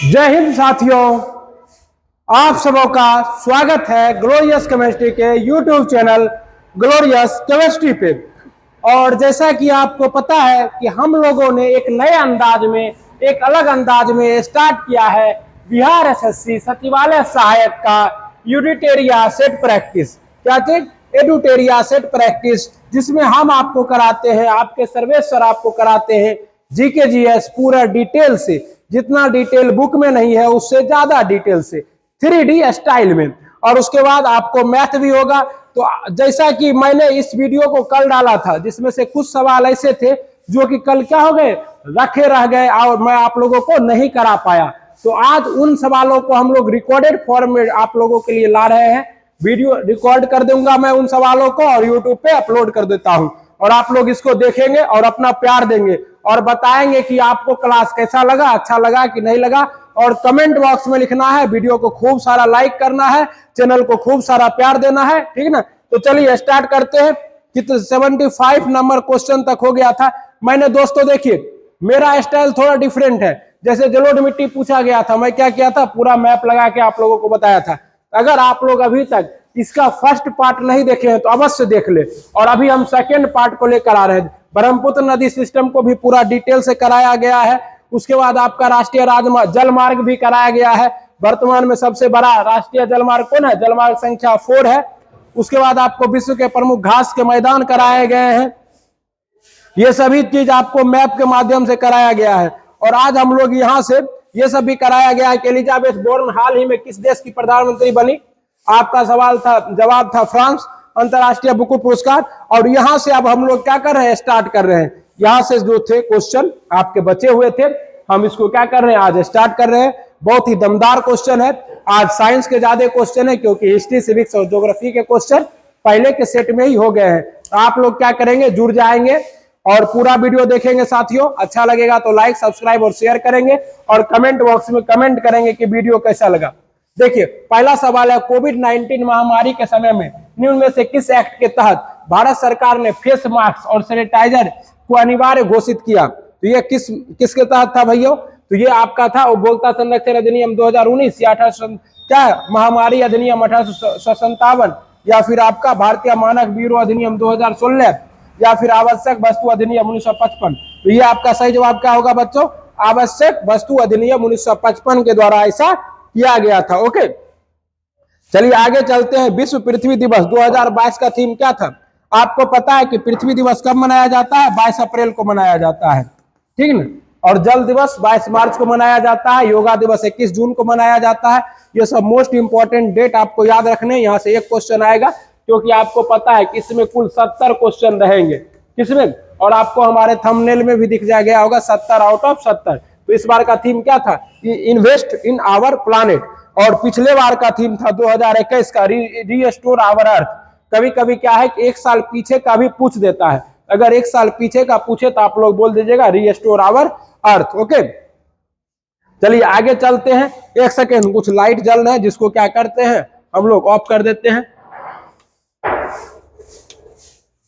जय हिंद साथियों, आप सबों का स्वागत है ग्लोरियस केमिस्ट्री के यूट्यूब चैनल ग्लोरियस केमिस्ट्री पे। और जैसा कि आपको पता है कि हम लोगों ने एक नए अंदाज में, एक अलग अंदाज में स्टार्ट किया है बिहार एसएससी सचिवालय सहायक का यूडिटेरिया सेट प्रैक्टिस। क्या चीज? एडुटेरिया सेट प्रैक्टिस, जिसमें हम आपको कराते हैं, आपके सर्वेश्वर आपको कराते हैं जीके जीएस पूरा डिटेल से, जितना डिटेल बुक में नहीं है उससे ज्यादा डिटेल से 3D स्टाइल में। और उसके बाद आपको मैथ भी होगा। तो जैसा कि मैंने इस वीडियो को कल डाला था, जिसमें से कुछ सवाल ऐसे थे जो कि कल क्या हो गए, रखे रह गए और मैं आप लोगों को नहीं करा पाया। तो आज उन सवालों को हम लोग रिकॉर्डेड फॉर्म में आप लोगों के लिए ला रहे हैं। वीडियो रिकॉर्ड कर दूंगा मैं उन सवालों को और यूट्यूब पे अपलोड कर देता हूं, और आप लोग इसको देखेंगे और अपना प्यार देंगे और बताएंगे कि आपको क्लास कैसा लगा, अच्छा लगा कि नहीं लगा। और कमेंट बॉक्स में लिखना है, वीडियो को खूब सारा लाइक करना है, चैनल को खूब सारा प्यार देना है, ठीक ना। तो चलिए स्टार्ट करते हैं। कितने 75 नंबर क्वेश्चन तक हो गया था। मैंने दोस्तों देखिए, मेरा स्टाइल थोड़ा डिफरेंट है। जैसे जलोढ़ मिट्टी पूछा गया था, मैं क्या किया था, पूरा मैप लगा के आप लोगों को बताया था। अगर आप लोग अभी तक इसका फर्स्ट पार्ट नहीं देखे हैं तो अवश्य देख ले। और अभी हम सेकेंड पार्ट को लेकर आ रहे हैं। ब्रह्मपुत्र नदी सिस्टम को भी पूरा डिटेल से कराया गया है। उसके बाद आपका राष्ट्रीय राजमार्ग जलमार्ग भी कराया गया है। वर्तमान में सबसे बड़ा राष्ट्रीय जलमार्ग कौन है? जलमार्ग संख्या 4 है। उसके बाद आपको विश्व के प्रमुख घास के मैदान कराए गए हैं। ये सभी चीज आपको मैप के माध्यम से कराया गया है। और आज हम लोग यहाँ से ये सब भी कराया गया है कि एलिजाबेथ बोर्न हाल ही में किस देश की प्रधानमंत्री बनी। आपका सवाल था, जवाब था फ्रांस। अंतरराष्ट्रीय बुक पुरस्कार। और यहां से अब हम लोग क्या कर रहे हैं, स्टार्ट कर रहे हैं। यहां से जो थे क्वेश्चन आपके बचे हुए थे, हम इसको क्या कर रहे हैं, आज स्टार्ट कर रहे हैं। बहुत ही दमदार क्वेश्चन है। आज साइंस के ज्यादा क्वेश्चन है, क्योंकि हिस्ट्री, सिविक्स और ज्योग्राफी के क्वेश्चन पहले के सेट में ही हो गए हैं। आप लोग क्या करेंगे, जुड़ जाएंगे और पूरा वीडियो देखेंगे साथियों। अच्छा लगेगा तो लाइक, सब्सक्राइब और शेयर करेंगे, और कमेंट बॉक्स में कमेंट करेंगे कि वीडियो कैसा लगा। देखिए, पहला सवाल है, कोविड-19 महामारी के समय में निम्न में से किस एक्ट के तहत भारत सरकार ने फेस मास्क और सैनिटाइजर को अनिवार्य घोषित किया? तो ये किसके तहत था भैया? तो ये आपका था उपभोक्ता संरक्षण अधिनियम 2019 या 18 क्या महामारी अधिनियम 1857, या फिर आपका भारतीय मानक ब्यूरो अधिनियम 2016, या फिर आवश्यक वस्तु अधिनियम 1955। तो ये आपका सही जवाब क्या होगा बच्चों? आवश्यक वस्तु अधिनियम 1955 के द्वारा ऐसा किया गया था। ओके, चलिए आगे चलते हैं। विश्व पृथ्वी दिवस 2022 का थीम क्या था? आपको पता है कि पृथ्वी दिवस कब मनाया जाता है? 22 अप्रैल को मनाया जाता है, ठीक ना। और जल दिवस 22 मार्च को मनाया जाता है। योगा दिवस 21 जून को मनाया जाता है। ये सब मोस्ट इंपॉर्टेंट डेट आपको याद रखने। यहाँ से एक क्वेश्चन आएगा, क्योंकि आपको पता है कि इसमें कुल 70 क्वेश्चन रहेंगे। किसमें? और आपको हमारे थंबनेल में भी दिख गया होगा 70 आउट ऑफ 70। तो इस बार का थीम क्या था? Invest in our planet. और पिछले बार का थीम था 2021 का रीस्टोर आवर अर्थ। कभी कभी क्या है कि एक साल पीछे का भी पूछ देता है। अगर एक साल पीछे का पूछे तो आप लोग बोल दीजिएगा रीस्टोर आवर अर्थ। ओके, चलिए आगे चलते हैं। एक सेकेंड, कुछ लाइट जल रहे हैं, जिसको क्या करते हैं हम लोग ऑफ कर देते हैं।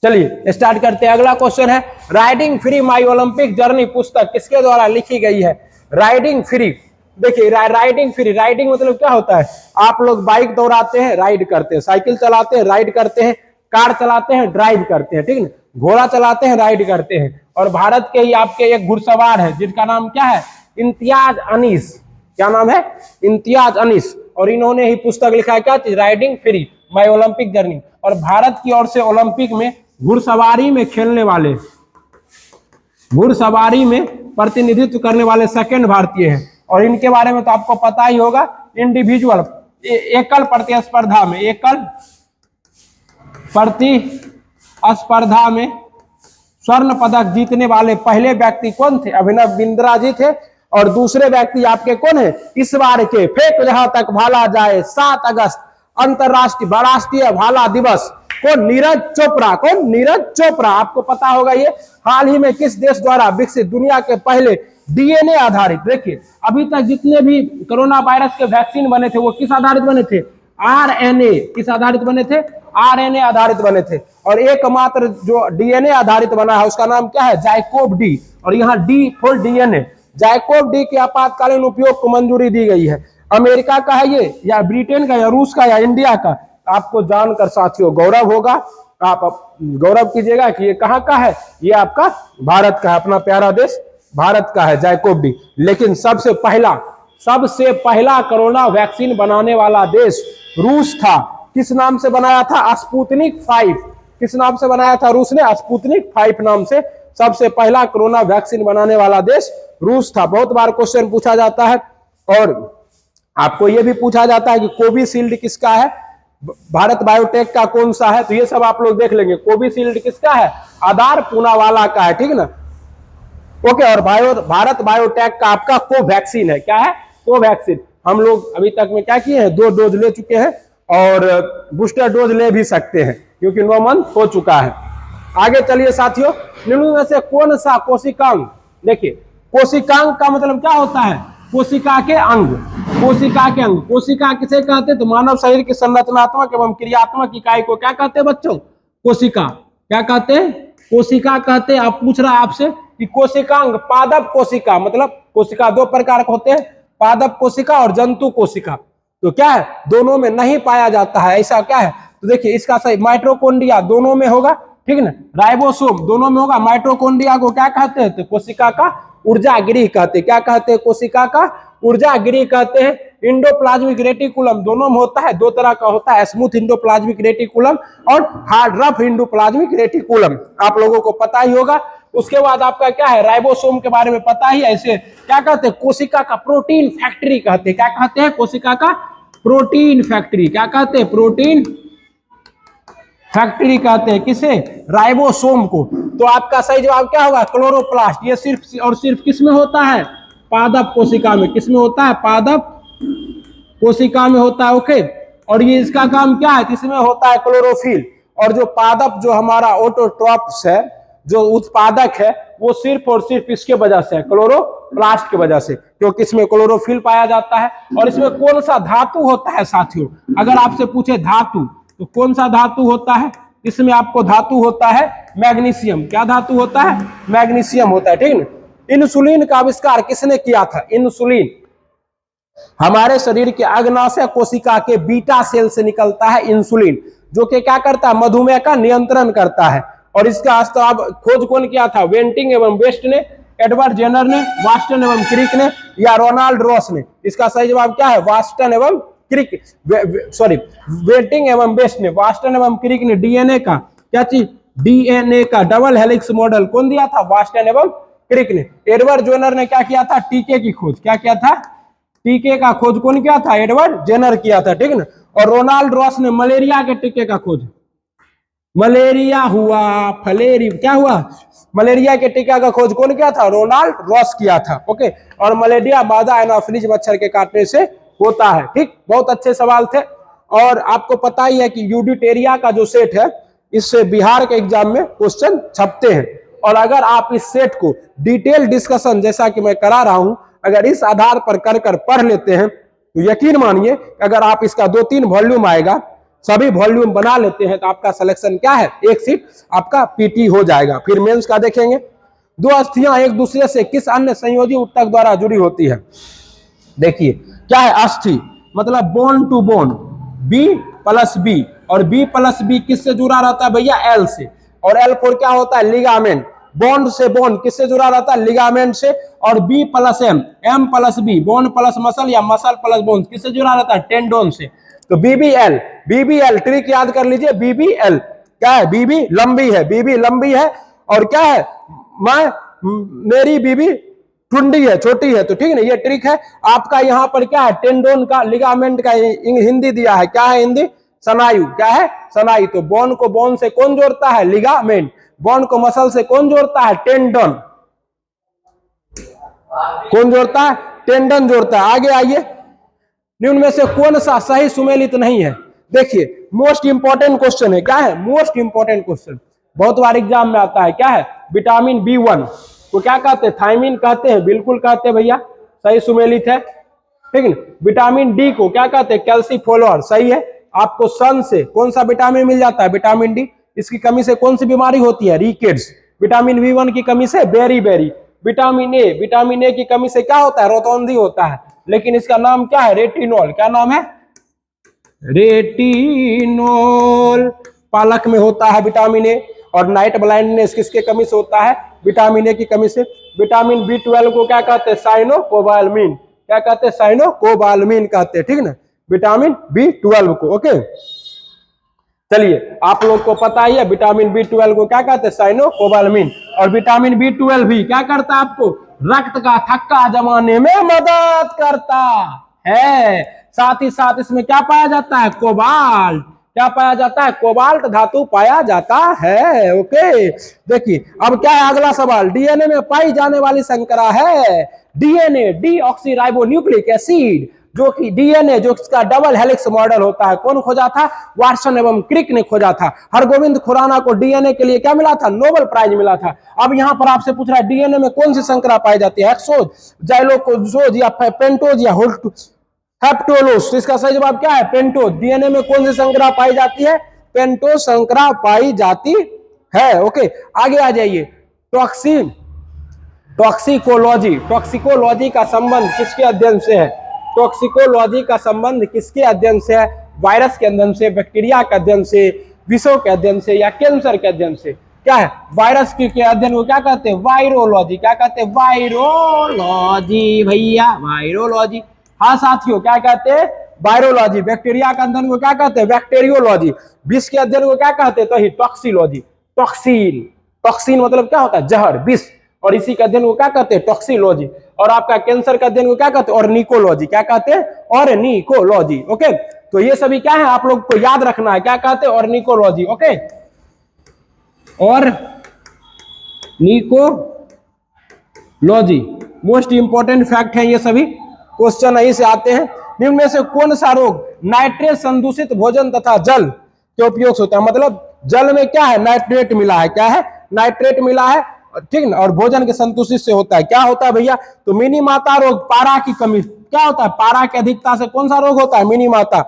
चलिए स्टार्ट करते हैं। अगला क्वेश्चन है, राइडिंग फ्री माई ओलंपिक जर्नी पुस्तक किसके द्वारा लिखी गई है? Riding free. देखिए, राइडिंग फ्री, राइडिंग मतलब क्या होता है? आप लोग बाइक दौड़ाते हैं, राइड करते हैं, साइकिल चलाते हैं, राइड करते हैं, कार चलाते हैं, ड्राइव करते हैं, ठीक है, घोड़ा चलाते हैं, राइड करते हैं। और भारत के ही आपके एक घुड़सवार है, जिनका नाम क्या है? इम्तियाज अनीस। क्या नाम है? इम्तियाज अनीस। और इन्होंने ही पुस्तक लिखा है, क्या चीज? राइडिंग फ्री माई ओलंपिक जर्नी। और भारत की ओर से ओलंपिक में घुड़सवारी में खेलने वाले, घुड़सवारी में प्रतिनिधित्व करने वाले सेकंड भारतीय हैं। और इनके बारे में तो आपको पता ही होगा। इंडिविजुअल एकल प्रतिस्पर्धा में, एकल प्रतिस्पर्धा में स्वर्ण पदक जीतने वाले पहले व्यक्ति कौन थे? अभिनव बिंद्रा जी थे। और दूसरे व्यक्ति आपके कौन है? इस बार के फेंक जहां तक भाला जाए 7 अगस्त अंतरराष्ट्रीय राष्ट्रीय भाला दिवस कौन? नीरज चोपड़ा। कौन? नीरज चोपड़ा। आपको पता होगा ये हाल ही में किस देश द्वारा विकसित दुनिया के पहले DNA आधारित। देखिए, अभी तक जितने भी कोरोना वायरस के वैक्सीन बने थे वो किस आधारित बने थे? आरएनए किस आधारित बने थे? आरएनए आधारित बने थे। और एकमात्र जो डीएनए आधारित बना है उसका नाम क्या है? जाइकोब डी। और यहाँ डी फॉर डीएनए। जाइकोब डी के आपातकालीन उपयोग को मंजूरी दी गई है। अमेरिका का है ये, या ब्रिटेन का, या रूस का, या इंडिया का? आपको जानकर साथियों गौरव होगा, आप गौरव कीजिएगा कि ये कहाँ का है? ये आपका भारत का है, अपना प्यारा देश भारत का है जाइकोब डी। लेकिन सबसे पहला कोरोना वैक्सीन बनाने वाला देश रूस था। किस नाम से बनाया था? स्पुतनिक 5। किस नाम से बनाया था रूस ने? स्पुतनिक 5 नाम से सबसे पहला कोरोना वैक्सीन बनाने वाला देश रूस था। बहुत बार क्वेश्चन पूछा जाता है, और आपको यह भी पूछा जाता है कि कोविशील्ड किसका है? भारत बायोटेक का कौन सा है? तो ये सब आप लोग देख लेंगे। कोविशील्ड किसका है? आधार पूनावाला का है, ठीक ना? ओके। और भारत बायोटेक का आपका कोवैक्सीन है। क्या है? कोवैक्सीन। हम लोग अभी तक में क्या किए हैं? 2 डोज ले चुके हैं, और बूस्टर डोज ले भी सकते हैं क्योंकि 9 मंथ हो चुका है। आगे चलिए साथियों, निम्न में से कौन सा कोशिकांग, देखिए कोशिकांग का मतलब क्या होता है? कोशिका के अंग। कोशिका के अंग, कोशिका किसे कहते हैं? तो मानव शरीर की संरचनात्मक एवं क्रियात्मक इकाई को क्या कहते हैं बच्चों? कोशिका। क्या कहते हैं? कोशिका कहते हैं। आप पूछ रहा है आपसे कि कोशिकांग, पादप कोशिका, मतलब कोशिका 2 प्रकार के होते हैं, पादप कोशिका और जंतु कोशिका। तो क्या है? दोनों में नहीं पाया जाता है, ऐसा क्या है? तो देखिए इसका सही, माइटोकॉन्ड्रिया दोनों में होगा, ठीक ना? राइबोसोम दोनों में होगा। माइटोकॉन्ड्रिया को क्या कहते हैं? तो कोशिका का ऊर्जा गृह कहते हैं। क्या कहते हैं? कोशिका का ऊर्जा गृह कहते हैं। इंडोप्लाज्मिक रेटिकुलम दोनों में होता है, 2 तरह का होता है, स्मूथ इंडोप्लाज्मिक रेटिकुलम और हार्ड रफ इंडोप्लाज्मिक रेटिकुलम, आप लोगों को पता ही होगा। उसके बाद आपका क्या है? राइबोसोम के बारे में पता ही है। इसे क्या कहते हैं? कोशिका का प्रोटीन फैक्ट्री कहते हैं। क्या कहते हैं? कोशिका का प्रोटीन फैक्ट्री। क्या कहते हैं? प्रोटीन फैक्ट्री कहते हैं किसे? राइबोसोम को। तो आपका सही जवाब क्या होगा? क्लोरोप्लास्ट। ये सिर्फ और सिर्फ किस में होता है? पादप कोशिका में। किस में होता है? पादप कोशिका में होता है। ओके। और ये इसका काम क्या है? इसमें होता है क्लोरोफिल। और जो पादप, जो हमारा ऑटोट्रॉप्स है, जो उत्पादक है, वो सिर्फ और सिर्फ इसके वजह से है, क्लोरोप्लास्ट की वजह से, क्योंकि इसमें क्लोरोफिल पाया जाता है। और इसमें कौन सा धातु होता है साथियों? अगर आपसे पूछे धातु, तो कौन सा धातु होता है? इसमें आपको धातु होता है मैग्नीशियम। क्या धातु होता है? मैग्नीशियम होता है, ठीक ना? इंसुलिन का आविष्कार किसने किया था? इंसुलिन हमारे शरीर के अग्नाशय कोशिका के बीटा सेल से निकलता है इंसुलिन, जो कि क्या करता है? मधुमेह का नियंत्रण करता है। और इसका खोज कौन किया था? वेंटिंग एवं बेस्ट ने, एडवर्ड जेनर ने, वास्टन एवं क्रिक ने, या रोनाल्ड रॉस ने? इसका सही जवाब क्या है? वास्टन एवं क्रिक, सॉरी वेंटिंग एवं बेस्ट ने, वास्टन एवं क्रिक ने। डीएनए का क्या चीज? डीएनए का डबल हेलिक्स मॉडल कौन दिया था? वास्टन एवं क्रिक ने। एडवर्ड जेनर ने क्या किया था? टीके की खोज। क्या किया था? टीके का खोज कौन किया था? एडवर्ड जेनर किया था, ठीक ना? और रोनाल्ड रॉस ने मलेरिया के टीके का खोज, मलेरिया हुआ, क्या हुआ? मलेरिया के टीका का खोज कौन किया था? रोनाल्ड रॉस किया था। ओके। और मलेरिया मादा एनाफिलीज मच्छर के काटने से होता है, ठीक। बहुत अच्छे सवाल थे। और आपको पता ही है कि यूडिटेरिया का जो सेट है, इससे बिहार के एग्जाम में क्वेश्चन छपते हैं। और अगर आप इस सेट को डिटेल डिस्कशन जैसा कि मैं करा रहा हूं, अगर इस आधार पर कर पढ़ लेते हैं, तो यकीन मानिए अगर आप इसका 2-3 वॉल्यूम आएगा, सभी वॉल्यूम बना लेते हैं, तो आपका सिलेक्शन क्या है? एक सीट आपका पीटी हो जाएगा। फिर मेंस का देखेंगे। 2 अस्थियां एक दूसरे से किस अन्य संयोजी ऊतक द्वारा जुड़ी होती है? देखिए क्या है? अस्थि मतलब बोन टू बोन, B+B, और B+B किससे जुड़ा रहता है भैया? L से। और L पर क्या होता है? लिगामेंट। बॉन्ड से बॉन्ड किससे जुड़ा रहता है? लिगामेंट से। और B+M, M+B, bone plus muscle या मसल प्लस बोन किससे जुड़ा रहता है? टेंडोन से। तो BBL ट्रिक याद कर लीजिए। BBL क्या है? BB लंबी है, BB लंबी है। और क्या है? मेरी BB टुंडी है, छोटी है। तो ठीक है ना, ये ट्रिक है आपका। यहाँ पर क्या है? टेंडोन का, लिगामेंट का हिंदी दिया है। क्या है हिंदी? स्नायु। क्या है? स्नायु। तो बोन को बोन से कौन जोड़ता है? लिगामेंट। बोन को मसल से कौन जोड़ता है? टेंडन। कौन जोड़ता है? टेंडन जोड़ता है। आगे आइए, निम्न में से कौन सा सही सुमेलित नहीं है? देखिए मोस्ट इंपॉर्टेंट क्वेश्चन है। क्या है? मोस्ट इंपॉर्टेंट क्वेश्चन, बहुत बार एग्जाम में आता है। क्या है? विटामिन B1 को क्या कहते हैं? थायमिन कहते हैं। बिल्कुल कहते हैं भैया, सही सुमेलित है। ठीक है। विटामिन डी को क्या कहते हैं, कैल्सीफोलर, सही है। आपको सन से कौन सा विटामिन मिल जाता है, विटामिन डी। इसकी कमी से कौन सी बीमारी होती है, रिकेट्स। विटामिन बी1 की कमी से बेरी। विटामिन ए की कमी से क्या होता है, रोतौंधी होता है। लेकिन इसका नाम क्या है, रेटिनॉल। क्या नाम है, रेटिनॉल। पालक में होता है विटामिन ए। और नाइट ब्लाइंडनेस किसके कमी से होता है, विटामिन ए की कमी से। विटामिन बी12 को क्या कहते हैं, साइनोकोबाल्मिन। क्या कहते हैं, साइनोकोबाल्मिन कहते हैं, ठीक है ना, विटामिन बी12 को। ओके, चलिए आप लोग को पता ही है विटामिन बी12 को क्या कहते हैं, साइनोकोबाल्मिन। और विटामिन बी12 भी क्या करता है, आपको रक्त का थक्का जमाने में मदद करता है। साथ ही साथ इसमें क्या पाया जाता है, कोबाल्ट। क्या पाया जाता है, कोबाल्ट धातु पाया जाता है। ओके, देखिए अब क्या है अगला सवाल, डीएनए में पाई जाने वाली संकरा है डीएनए डीऑक्सीराइबोन्यूक्लिक एसिड, जो कि डीएनए जो इसका डबल हेलिक्स मॉडल होता है। कौन खोजा था, वाटसन एवं क्रिक ने खोजा था। हरगोविंद खुराना को डीएनए के लिए क्या मिला था, नोबेल प्राइज मिला था। अब यहां पर आपसे पूछ रहा है डीएनए में कौन सी संकरा पाई जाती है, हेक्सोज, जाइलोकोजोज या पेंटोज या हेप्टोलोस। इसका सही जवाब क्या है, पेंटोज। डीएनए में कौन सी संकरा पाई जाती है, पेंटोज संकरा पाई जाती है। ओके, आगे आ जाइए। टॉक्सिकोलॉजी। टॉक्सिकोलॉजी का संबंध किसके अध्ययन से है, टॉक्सिकोलॉजी का संबंध किसके अध्ययन से है, वायरस के अध्ययन से, बैक्टीरिया के अध्ययन से, विषों के अध्ययन से या कैंसर के अध्ययन से। क्या है, वायरस के अध्ययन को क्या कहते हैं, वायरोलॉजी। क्या कहते हैं, वायरोलॉजी भैया, वायरोलॉजी। हाँ साथियों, क्या कहते हैं, वायरोलॉजी। बैक्टीरिया के अध्ययन को क्या कहते हैं, बैक्टीरियोलॉजी। विष के अध्ययन को क्या कहते हैं, तो ही टॉक्सिलॉजी। टॉक्सिन मतलब क्या होता है, जहर, विष। और इसी का अध्ययन को क्या कहते हैं, टॉक्सिलॉजी। और आपका कैंसर का अध्ययन को क्या कहते हैं, ऑर्निकोलॉजी। क्या कहते हैं, ऑर्निकोलॉजी। ओके, तो ये सभी क्या है आप लोग को याद रखना है, क्या कहते हैं, ऑर्निकोलॉजी। ओके, और निकोलॉजी मोस्ट इंपॉर्टेंट फैक्ट है ये सभी, क्वेश्चन यही से आते हैं। निम्न में से कौन सा रोग नाइट्रेट संदूषित भोजन तथा जल के उपयोग से होता है, मतलब जल में क्या है, नाइट्रेट मिला है। क्या है, नाइट्रेट मिला है, ठीक ना। और भोजन के संतुष्ट से होता है। क्या होता है भैया, तो मिनी माता रोग, पारा की कमी। क्या होता है, पारा की अधिकता से कौन सा रोग होता है, मिनी माता।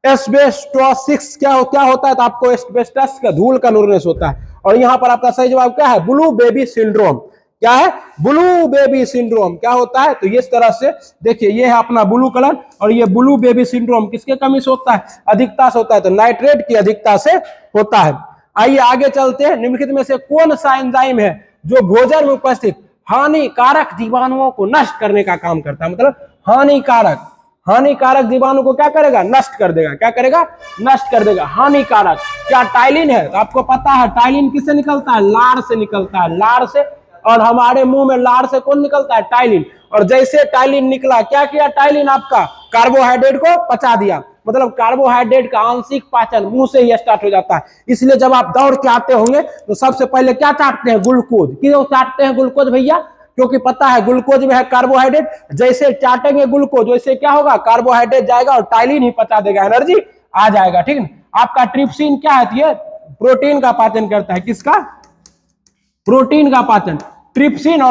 एस्बेस्टोसिस क्या होता है, तो आपको एस्बेस्टस का धूल का नुरनेस होता है। और यहाँ पर आपका सही जवाब क्या है, ब्लू बेबी सिंड्रोम। क्या है, ब्लू बेबी सिंड्रोम। क्या होता है, तो इस तरह से देखिए, ये है अपना ब्लू कलर, और ये ब्लू बेबी सिंड्रोम किसके कमी से होता है, अधिकता से होता है, तो नाइट्रेट की अधिकता से होता है। आइए आगे चलते हैं। निम्नलिखित में से कौन सा एंजाइम है जो भोजन में उपस्थित हानिकारक जीवाणुओं को नष्ट करने का काम करता है, मतलब हानिकारक जीवाणु को क्या करेगा, नष्ट कर देगा। क्या करेगा, नष्ट कर देगा, हानिकारक। क्या टाइलिन है, तो आपको पता है टाइलिन किससे निकलता है, लार से निकलता है, लार से। और हमारे मुंह में लार से कौन निकलता है, टाइलिन। और जैसे टाइलिन निकला, क्या किया टाइलिन, आपका कार्बोहाइड्रेट को पचा दिया। मतलब कार्बोहाइड्रेट का आंशिक पाचन मुंह से ही स्टार्ट हो जाता है। इसलिए जब आप दौड़ के आते होंगे तो सबसे पहले क्या चाटते हैं, ग्लूकोज। क्यों चाटते हैं ग्लूकोज भैया, क्योंकि पता है ग्लूकोज में है कार्बोहाइड्रेट। जैसे चाटेंगे ग्लूकोज वैसे क्या होगा, कार्बोहाइड्रेट जाएगा और टाइलिन ही पचा देगा, एनर्जी आ जाएगा, ठीक है। आपका ट्रिप्सिन क्या है, ये प्रोटीन का पाचन करता है। किसका, प्रोटीन का पाचन। ट्रिप्सिन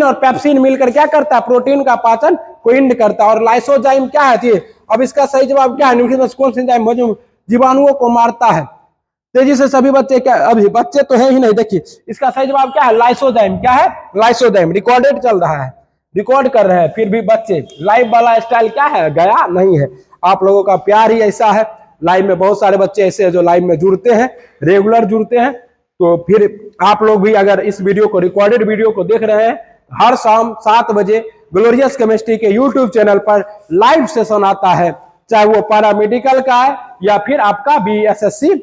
और पेप्सिन मिलकर क्या करता है, प्रोटीन का पाचन को इंड करता है। और लाइसोजाइम क्या है, ये अब इसका सही जवाब क्या है, निम्नलिखित में कौन सा एंजाइम जीवाणुओं को मारता है तेजी से। सभी बच्चे क्या, अभी बच्चे तो है ही नहीं, देखिए इसका सही जवाब क्या है, लाइसोजाइम। क्या है, लाइसोजाइम। रिकॉर्डेड चल रहा है, रिकॉर्ड कर रहे हैं, फिर भी बच्चे लाइव वाला स्टाइल क्या है, गया नहीं है। आप लोगों का प्यार ही ऐसा है। लाइव में बहुत सारे बच्चे ऐसे हैं जो लाइव में जुड़ते हैं, रेगुलर जुड़ते हैं। तो फिर आप लोग भी अगर इस वीडियो को, रिकॉर्डेड वीडियो को देख रहे हैं, हर शाम 7 बजे ग्लोरियस केमिस्ट्री के यूट्यूब चैनल पर लाइव सेशन आता है, चाहे वो पैरामेडिकल का है या फिर आपका बीएसएससी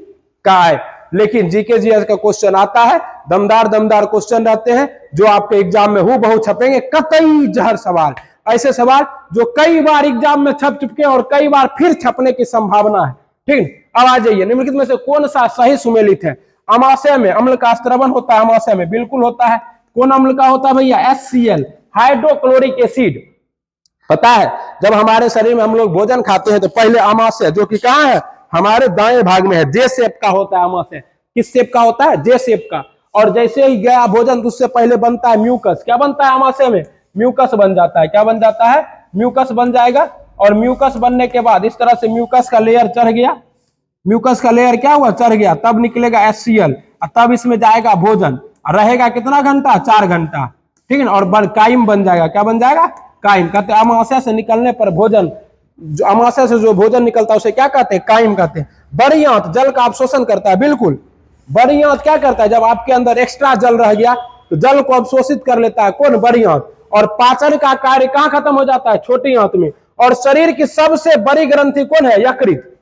का है। लेकिन जीके जीएस का क्वेश्चन आता है, दमदार क्वेश्चन रहते हैं जो आपके एग्जाम में हूबहू छपेंगे, कतई जहर सवाल, ऐसे सवाल जो कई बार एग्जाम में छप चुके और कई बार फिर छपने की संभावना है, ठीक। अब आ जाइए, निम्नलिखित में से कौन सा सही सुमेलित है। अमाशय में अम्ल का स्त्रवण होता है, अमाशय में बिल्कुल होता है। कौन अम्ल का होता है भैया, HCl, हाइड्रोक्लोरिक एसिड। पता है जब हमारे शरीर में हम लोग भोजन खाते हैं तो पहले अमाशय, जो कि कहाँ है, हमारे दाएं भाग में है, जे शेप का होता है अमाशय। किस शेप का होता है, जे शेप का। और जैसे ही गया भोजन तो उससे पहले बनता है म्यूकस। क्या बनता है अमाशय में, म्यूकस बन जाता है। क्या बन जाता है, म्यूकस बन जाएगा, और म्यूकस बनने के बाद इस तरह से म्यूकस का लेयर चढ़ गया, म्यूकस का लेयर क्या हुआ, चढ़ गया, तब निकलेगा HCl, और तब इसमें जाएगा भोजन, और रहेगा कितना घंटा, 4 घंटा, ठीक है ना, और काइम बन जाएगा, क्या बन जाएगा, काइम। कहते हैं अमाशय से निकलने पर भोजन, जो अमाशय से जो भोजन निकलता है उसे क्या कहते हैं, काइम कहते हैं। बड़ी आंत जल का अवशोषण करता है, बिल्कुल। बड़ी आंत क्या करता है, जब आपके अंदर एक्स्ट्रा जल रह गया तो जल को अवशोषित कर लेता है, कौन, बड़ी आंत। और पाचन का कार्य कहां खत्म हो जाता है, छोटी आंत में। और शरीर की सबसे बड़ी ग्रंथि कौन है, यकृत।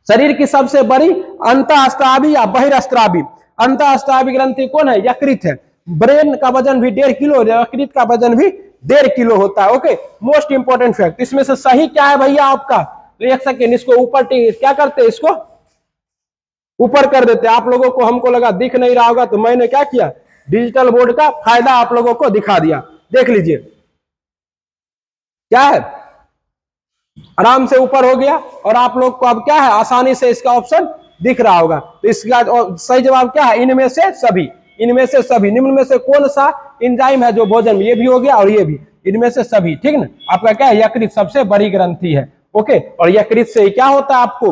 शरीर की सबसे बड़ी अंतःस्रावी या बहिरस्रावी, अंतःस्रावी ग्रंथि कौन है, यकृत है। ब्रेन का वजन भी 1.5 किलो, यकृत का वजन भी 1.5 किलो होता है। Okay, most important fact. इसमें से सही क्या है भैया आपका, तो 1 सेकेंड, इसको ऊपर क्या करते हैं, इसको ऊपर कर देते हैं। आप लोगों को, हमको लगा दिख नहीं रहा होगा, तो मैंने क्या किया, डिजिटल बोर्ड का फायदा आप लोगों को दिखा दिया। देख लीजिए क्या है, आराम से ऊपर हो गया, और आप लोग को अब क्या है, आसानी से इसका ऑप्शन दिख रहा होगा। तो इसका सही जवाब क्या है, इनमें से सभी, इनमें से सभी। निम्न में से कौन सा एंजाइम है जो भोजन में, ये भी हो गया और ये भी, इनमें से सभी, ठीक ना। आपका क्या है, यकृत सबसे बड़ी ग्रंथि है। ओके, और यकृत से क्या होता है आपको,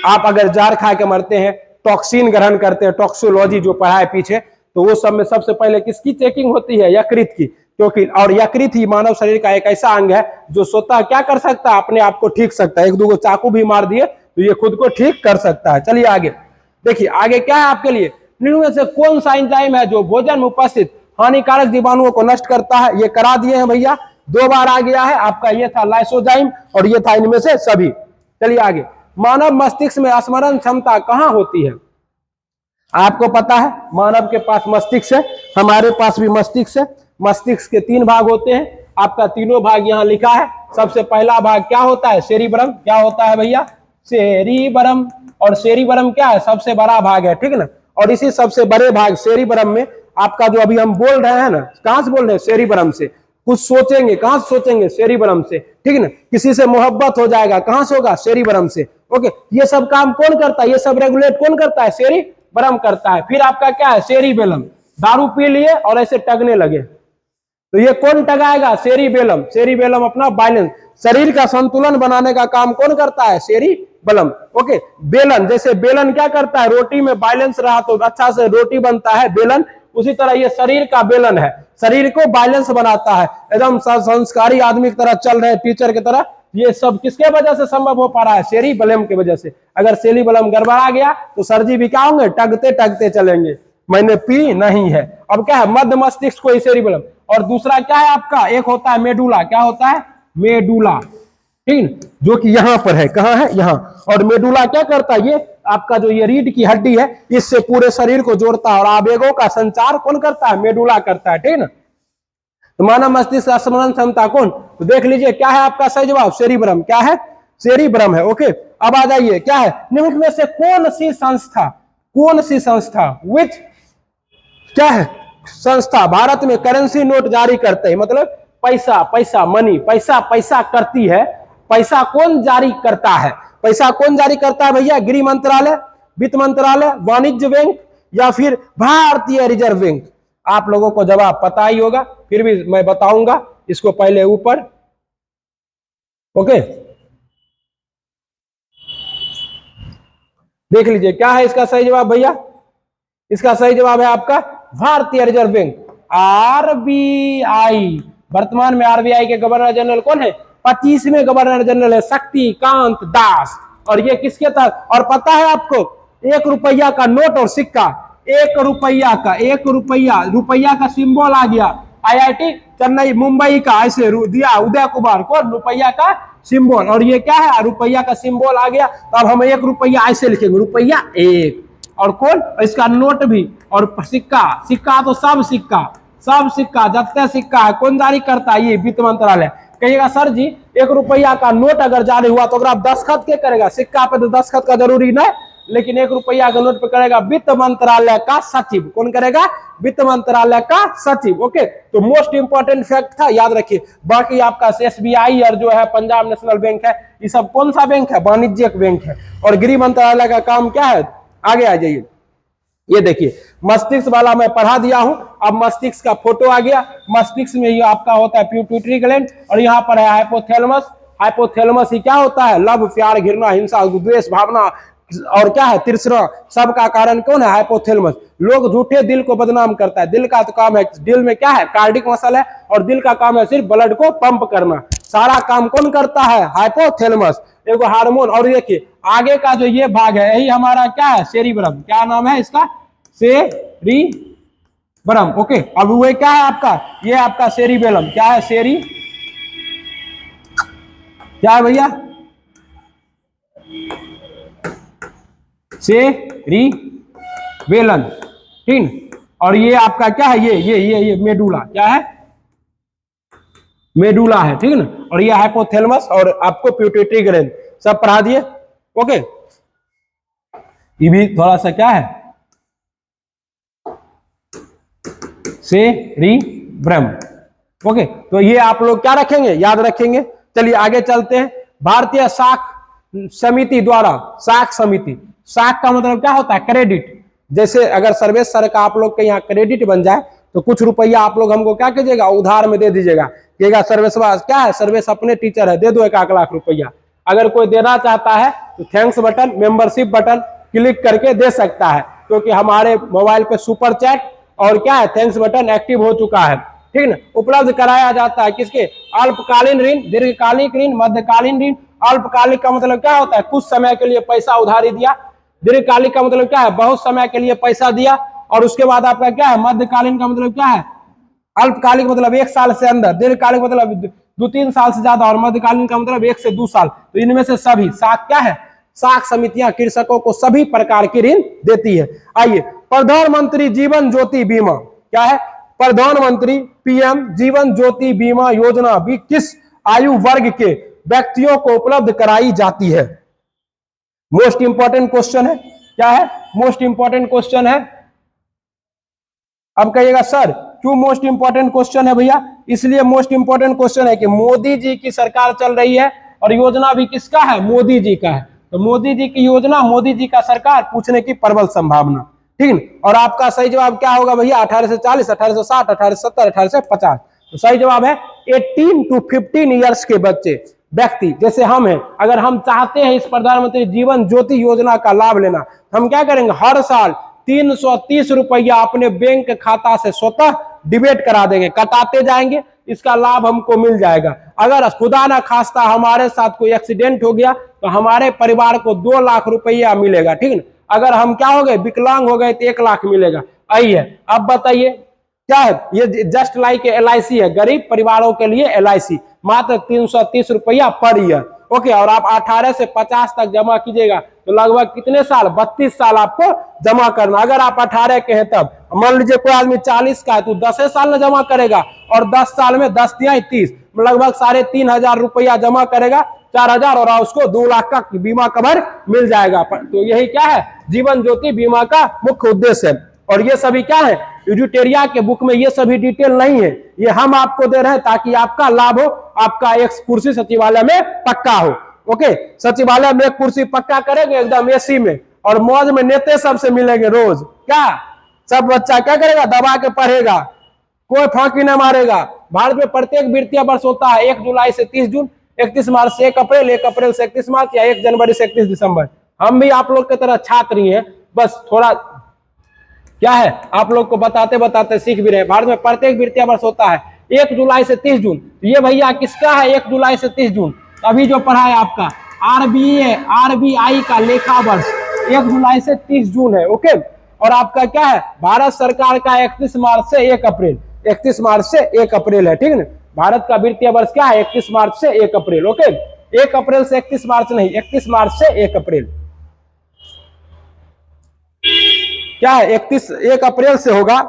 आप अगर जार खा के मरते हैं, टॉक्सिन ग्रहण करते हैं, टॉक्सियोलॉजी जो पढ़ा है पीछे, तो वो सब में सबसे पहले किसकी चेकिंग होती है, यकृत की। क्योंकि और यकृत ही मानव शरीर का एक ऐसा अंग है जो स्वतः क्या कर सकता है, अपने आप को ठीक सकता है। 1-2 चाकू भी मार दिए तो ये खुद को ठीक कर सकता है। चलिए आगे देखिए, आगे क्या है आपके लिए, निम्न में से कौन सा एंजाइम है जो भोजन में उपस्थित हानिकारक जीवाणुओं को नष्ट करता है। ये करा दिए हैं भैया, 2 बार आ गया है आपका, ये था लाइसोजाइम और ये था इनमें से सभी। चलिए आगे, मानव मस्तिष्क में स्मरण क्षमता कहां होती है। आपको पता है मानव के पास मस्तिष्क है, हमारे पास भी मस्तिष्क है। मस्तिष्क के 3 भाग होते हैं, आपका तीनों भाग यहाँ लिखा है। सबसे पहला भाग क्या होता है, सेरिब्रम। क्या होता है भैया, सेरिब्रम। और सेरिब्रम क्या है, सबसे बड़ा भाग है, ठीक है ना। और इसी सबसे बड़े भाग सेरिब्रम में आपका जो अभी हम बोल रहे हैं ना, कहां से बोल रहे हैं, सेरिब्रम से। कुछ सोचेंगे, कहां से सोचेंगे, सेरिब्रम से, ठीक है ना। किसी से मोहब्बत हो जाएगा, कहां से होगा, सेरिब्रम से। ओके, ये सब काम कौन करता है, ये सब रेगुलेट कौन करता है, सेरिब्रम करता है। फिर आपका क्या है, सेरिबेलम। दारू पी लिए और ऐसे टगने लगे, तो ये कौन टगाएगा, सेरिबेलम। सेरिबेलम अपना बैलेंस, शरीर का संतुलन बनाने का काम कौन करता है, सेरिबेलम। ओके, बेलन, जैसे बेलन क्या करता है, रोटी में बैलेंस रहा तो अच्छा से रोटी बनता है, बेलन। उसी तरह ये शरीर का बेलन है, शरीर को बैलेंस बनाता है। एकदम संस्कारी आदमी की तरह चल रहे, टीचर की तरह। ये सब किसके वजह से संभव हो पा रहा है, सेरिबेलम की वजह से। अगर सेरिबेलम गड़बड़ा गया तो सर जी भी क्या होंगे, टगते टगते चलेंगे, मैंने पी नहीं है। अब क्या है, मध्य मस्तिष्क को सेरिबेलम। और दूसरा क्या है आपका, एक होता है मेडुला। क्या होता है, मेडुला, ठीक, जो कि यहां पर है, कहां है, यहां। और मेडुला क्या करता है, ये आपका जो ये रीढ़ की हड्डी है, इससे पूरे शरीर को जोड़ता है, और आवेगों का संचार कौन करता है, मेडुला करता है, ठीक ना। तो मानव मस्तिष्क का स्मरण क्षमता कौन, तो देख लीजिए क्या है आपका सही जवाब, सेरिब्रम। क्या है, सेरिब्रम है। ओके, अब आ जाइए, क्या है, निम्न में से कौन सी संस्था, कौन सी संस्था, विच क्या है संस्था भारत में करेंसी नोट जारी करते हैं, मतलब पैसा, पैसा मनी, पैसा पैसा करती है। पैसा कौन जारी करता है, पैसा कौन जारी करता है भैया, गृह मंत्रालय, वित्त मंत्रालय, वाणिज्य बैंक, या फिर भारतीय रिजर्व बैंक। आप लोगों को जवाब पता ही होगा, फिर भी मैं बताऊंगा इसको पहले ऊपर। ओके, देख लीजिए क्या है इसका सही जवाब भैया, इसका सही जवाब है आपका भारतीय रिजर्व बैंक, आरबीआई। वर्तमान में आरबीआई के गवर्नर जनरल कौन है, 25वें गवर्नर जनरल है शक्तिकांत दास। और ये किसके तहत, और पता है आपको, 1 रुपया का नोट और सिक्का, 1 रुपया का, 1 रुपया, रुपया का सिंबल आ गया, आईआईटी चेन्नई मुंबई का ऐसे दिया उदय कुमार को रुपया का सिंबल। और ये क्या है, रुपया का सिंबल आ गया, तो अब हम 1 रुपया ऐसे लिखेंगे, रुपया 1। और कौन, इसका नोट भी, और सिक्का, सिक्का तो सब सिक्का, सब सिक्का, जितने सिक्का है कौन जारी करता है, ये वित्त मंत्रालय। कहिएगा सर जी 1 रुपया का नोट अगर जारी हुआ तो अगर आप दस्तखत क्या करेगा, सिक्का पे तो दस्तखत का जरूरी नहीं, लेकिन 1 रुपया का नोट पे करेगा वित्त मंत्रालय का सचिव। कौन करेगा, वित्त मंत्रालय का सचिव। ओके, तो मोस्ट इंपोर्टेंट फैक्ट था, याद रखिए। बाकी आपका एसबीआई और जो है पंजाब नेशनल बैंक है, ये सब कौन सा बैंक है, वाणिज्यिक बैंक है। और गृह मंत्रालय का काम क्या है, आगे आ जाइए, ये देखिए मस्तिष्क वाला मैं पढ़ा दिया हूं। अब मस्तिष्क का फोटो आ गया। मस्तिष्क में ये आपका होता है पिट्यूटरी ग्लैंड और यहाँ पर है हाइपोथैलेमस। हाइपोथैलेमस ही क्या होता है? लव, प्यार, घृणा, हिंसा, द्वेष भावना और क्या है तृष्णा, सबका कारण कौन है? हाइपोथैलेमस। लोग झूठे दिल को बदनाम करता है। दिल का तो काम है, दिल में क्या है? कार्डिक मसल है और दिल का काम है सिर्फ ब्लड को पंप करना। सारा काम कौन करता है? हाइपोथैलेमस, एगो हार्मोन। और देखिए आगे का जो ये भाग है यही हमारा क्या है? सेरिब्रम। क्या नाम है इसका? सेरिब्रम। ओके, अब वो क्या है आपका? ये आपका सेरिबेलम। क्या है? क्या है भैया? सेरिबेलम, ठीक। और ये आपका क्या है? ये मेडुला। क्या है? मेडुला है, ठीक है ना। और ये हाइपोथैलेमस और आपको पिट्यूटरी ग्लैंड सब पढ़ा दिए। ओके, ये भी थोड़ा सा क्या है? सेरिब्रम। ओके, तो ये आप लोग क्या रखेंगे? याद रखेंगे। चलिए आगे चलते हैं। भारतीय साख समिति द्वारा, साख समिति, साख का मतलब क्या होता है? क्रेडिट। जैसे अगर सर्वेश सर का आप लोग के यहाँ क्रेडिट बन जाए तो कुछ रुपया आप लोग हमको क्या कीजिएगा? उधार में दे दीजिएगा। कहेगा सर्वेश क्या है? सर्वेश अपने टीचर है, दे दो 1 लाख रुपया। अगर कोई देना चाहता है तो thanks button, membership button click करके दे सकता है, क्योंकि हमारे मोबाइल पे सुपर चैट और क्या है? थैंक्स बटन एक्टिव हो चुका है, ठीक ना। उपलब्ध कराया जाता है किसके? अल्पकालीन ऋण, दीर्घकालिक ऋण, मध्यकालीन ऋण। अल्पकालिक का मतलब क्या होता है? कुछ समय के लिए पैसा उधारी दिया। दीर्घकालिक का मतलब क्या है? बहुत समय के लिए पैसा दिया। और उसके बाद आपका क्या है? मध्यकालीन का मतलब क्या है? अल्पकालिक मतलब 1 साल से अंदर, दीर्घकालिक मतलब 2-3 साल से ज्यादा और मध्यकालीन का मतलब 1 से 2 साल। तो इनमें से सभी साख क्या है? साख समितियां कृषकों को सभी प्रकार की ऋण देती है। आइए, प्रधानमंत्री जीवन ज्योति बीमा क्या है? प्रधानमंत्री पीएम जीवन ज्योति बीमा योजना भी किस आयु वर्ग के व्यक्तियों को उपलब्ध कराई जाती है? मोस्ट इंपॉर्टेंट क्वेश्चन है। क्या है? मोस्ट इंपॉर्टेंट क्वेश्चन है। अब कहिएगा सर क्यों मोस्ट इंपॉर्टेंट क्वेश्चन है भैया? इसलिए मोस्ट इंपॉर्टेंट क्वेश्चन है कि मोदी जी की सरकार चल रही है और योजना भी किसका है? मोदी जी का है। तो मोदी जी की योजना, मोदी जी का सरकार, पूछने की प्रबल संभावना, ठीक है। और आपका सही जवाब क्या होगा भैया? 18 से 40, 18 से 60, 18 से 70, 18 से 50। तो सही जवाब है 18 to 15 ईयर्स के बच्चे व्यक्ति, जैसे हम हैं, अगर हम चाहते हैं इस प्रधानमंत्री जीवन ज्योति योजना का लाभ लेना, हम क्या करेंगे? हर साल 330 रुपया अपने बैंक खाता से स्वतः डिबेट करा देंगे, कटाते जाएंगे, इसका लाभ हमको मिल जाएगा। अगर खुदा ना खास्ता हमारे साथ कोई एक्सीडेंट हो गया तो हमारे परिवार को 2 लाख रुपया मिलेगा, ठीक है। अगर हम क्या हो गए? विकलांग हो गए तो 1 लाख मिलेगा। आइए अब बताइए क्या है? ये जस्ट लाइक LIC है, गरीब परिवारों के लिए LIC, मात्र 330 रुपया पर ईयर। ओके, और आप 18 से 50 तक जमा कीजिएगा तो लगभग कितने साल? 32 साल आपको जमा करना। अगर आप 18 के हैं तब, मान लीजिए कोई आदमी 40 का है तो 10 साल में जमा करेगा और 10 साल में 10 या 30, लगभग 3,500 रुपया जमा करेगा, 4,000, और उसको 2 लाख का बीमा कवर मिल जाएगा। तो यही क्या है? जीवन ज्योति बीमा का मुख्य उद्देश्य है। और ये सभी क्या है? एजुटेरिया के बुक में ये सभी डिटेल नहीं है, ये हम आपको दे रहे हैं ताकि आपका लाभ हो, आपका एक कुर्सी सचिवालय में पक्का हो। ओके, सचिवालय में एक कुर्सी पक्का करेंगे एकदम AC में, और मौज में नेता सबसे मिलेंगे रोज। क्या सब बच्चा क्या करेगा? दबा के पढ़ेगा, कोई फांकी न मारेगा। भारत में प्रत्येक वित्तीय वर्ष होता है 1 जुलाई से 30 जून, 31 मार्च से 1 अप्रैल, 1 अप्रैल से 31 मार्च, या 1 जनवरी से 31 दिसंबर। हम भी आप लोग की तरह छात्र ही हैं, बस थोड़ा क्या है आप लोग को बताते बताते सीख भी रहे। भारत में प्रत्येक वित्तीय वर्ष होता है 1 जुलाई से 30 जून। ये भैया किसका है? 1 जुलाई से 30 जून। अभी जो पढ़ा है आपका RBI का लेखा वर्ष 1 जुलाई से 30 जून है। ओके, और आपका क्या है? भारत सरकार का 31 मार्च से 1 अप्रैल, 31 मार्च से 1 अप्रैल है, ठीक है ना। भारत का वित्तीय वर्ष क्या है? 31 मार्च से 1 अप्रैल। ओके, 1 अप्रैल से 31 मार्च नहीं, 31 मार्च से 1 अप्रैल। क्या है? 1 अप्रैल से होगा,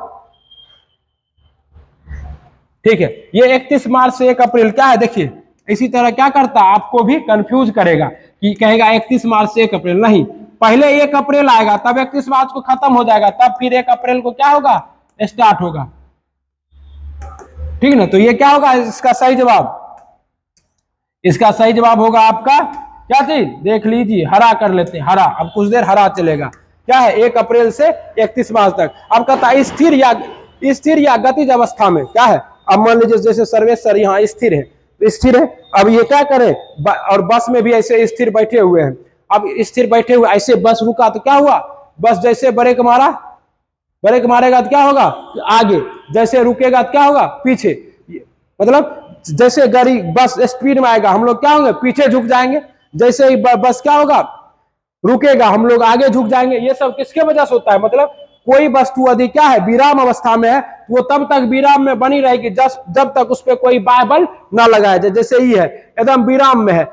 ठीक है। ये 31 मार्च से 1 अप्रैल क्या है? देखिए इसी तरह क्या करता है, आपको भी कंफ्यूज करेगा कि कहेगा 31 मार्च से 1 अप्रैल, नहीं, पहले 1 अप्रैल आएगा, तब 31 मार्च को खत्म हो जाएगा, तब फिर 1 अप्रैल को क्या होगा? स्टार्ट होगा, ठीक है ना। तो ये क्या होगा? इसका सही जवाब, इसका सही जवाब होगा आपका क्या चीज? देख लीजिए, हरा कर लेते हैं, हरा। अब कुछ देर हरा चलेगा। क्या है 1 अप्रैल से 31 मार्च तक। अब कहता है स्थिर या गतिज अवस्था में क्या है। अब मान लीजिए जैसे सर्वेश्वर यहाँ स्थिर है, तो स्थिर है। अब ये क्या करे, और बस में भी ऐसे स्थिर बैठे हुए हैं। अब स्थिर बैठे हुए ऐसे बस रुका तो क्या हुआ, बस जैसे ब्रेक मारेगा तो क्या होगा आगे, जैसे रुकेगा तो क्या होगा पीछे। मतलब जैसे गाड़ी बस स्पीड में आएगा हम लोग क्या होंगे पीछे झुक जाएंगे, जैसे ही बस क्या होगा रुकेगा हम लोग आगे झुक जाएंगे। ये सब किसके वजह से होता है, मतलब कोई वस्तु यदि क्या है विराम अवस्था में है वो तब तक विराम में बनी रहेगी जब तक उस पर कोई बाह्य बल ना लगाया जाए। जैसे ही है एकदम विराम में है,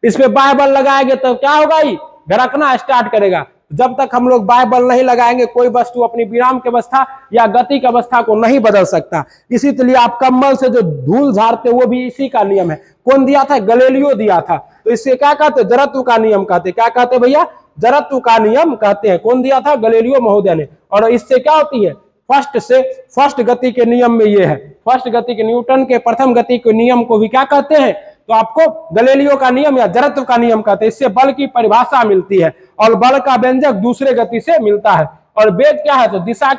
इस पे बाह्य बल लगाएंगे तो क्या होगा, ही धड़कना स्टार्ट करेगा। जब तक हम लोग बाह्य बल नहीं लगाएंगे कोई वस्तु अपनी विराम की अवस्था या गति की अवस्था को नहीं बदल सकता। इसी लिए आप कम्बल से जो धूल झाड़ते वो भी इसी का नियम है। कौन दिया था, गैलीलियो दिया था। तो इससे क्या कहते, जड़त्व का नियम कहते। क्या कहते भैया, जड़त्व का नियम कहते हैं। कौन दिया था, गैलीलियो महोदय ने। और इससे क्या होती है, फर्स्ट गति के नियम में ये है, फर्स्ट गति के न्यूटन के प्रथम गति के नियम को भी क्या कहते हैं, तो आपको गैलीलियो का नियम या जड़त्व का नियम कहते हैं। इससे बल की परिभाषा मिलती है और बल का व्यंजक दूसरे गति से मिलता है। और वेग क्या है, तो दिशा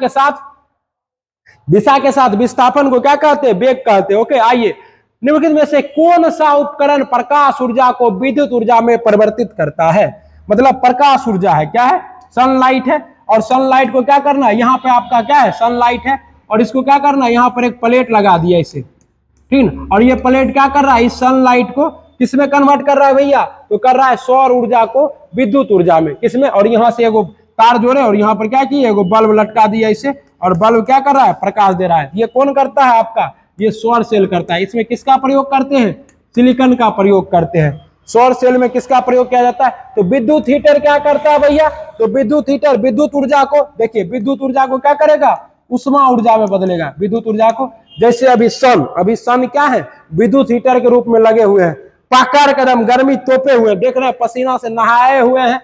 के साथ विस्थापन को क्या कहते हैं, वेग कहते हैं। ओके, आइए निम्नलिखित में से कौन सा उपकरण प्रकाश ऊर्जा को विद्युत ऊर्जा में परिवर्तित करता है। मतलब प्रकाश ऊर्जा है, क्या है, सनलाइट है। और सनलाइट को क्या करना है, यहाँ पे आपका क्या है सनलाइट है, और इसको क्या करना है, यहाँ पर एक प्लेट लगा दिया इसे, ठीक है। और ये प्लेट क्या कर रहा है, इस सनलाइट को किसमें कन्वर्ट कर रहा है भैया, तो कर रहा है सौर ऊर्जा को विद्युत ऊर्जा में। किसमें, और यहाँ से एगो तार जोड़े और यहाँ पर क्या किए, एगो बल्ब लटका दिया इसे, और बल्ब क्या कर रहा है, प्रकाश दे रहा है। ये कौन करता है आपका, ये सौर सेल करता है। इसमें किसका प्रयोग करते हैं, सिलिकॉन का प्रयोग करते हैं। सौर सेल में किसका प्रयोग किया जाता है, तो विद्युत हीटर क्या करता है भैया, तो विद्युत हीटर विद्युत ऊर्जा को, देखिए विद्युत ऊर्जा को क्या करेगा, उष्मा ऊर्जा में बदलेगा विद्युत ऊर्जा को। जैसे अभी सन क्या है, विद्युत हीटर के रूप में लगे हुए हैं, पकड़ कदम गर्मी तोपे हुए, देख रहे हैं पसीना से नहाए हुए हैं।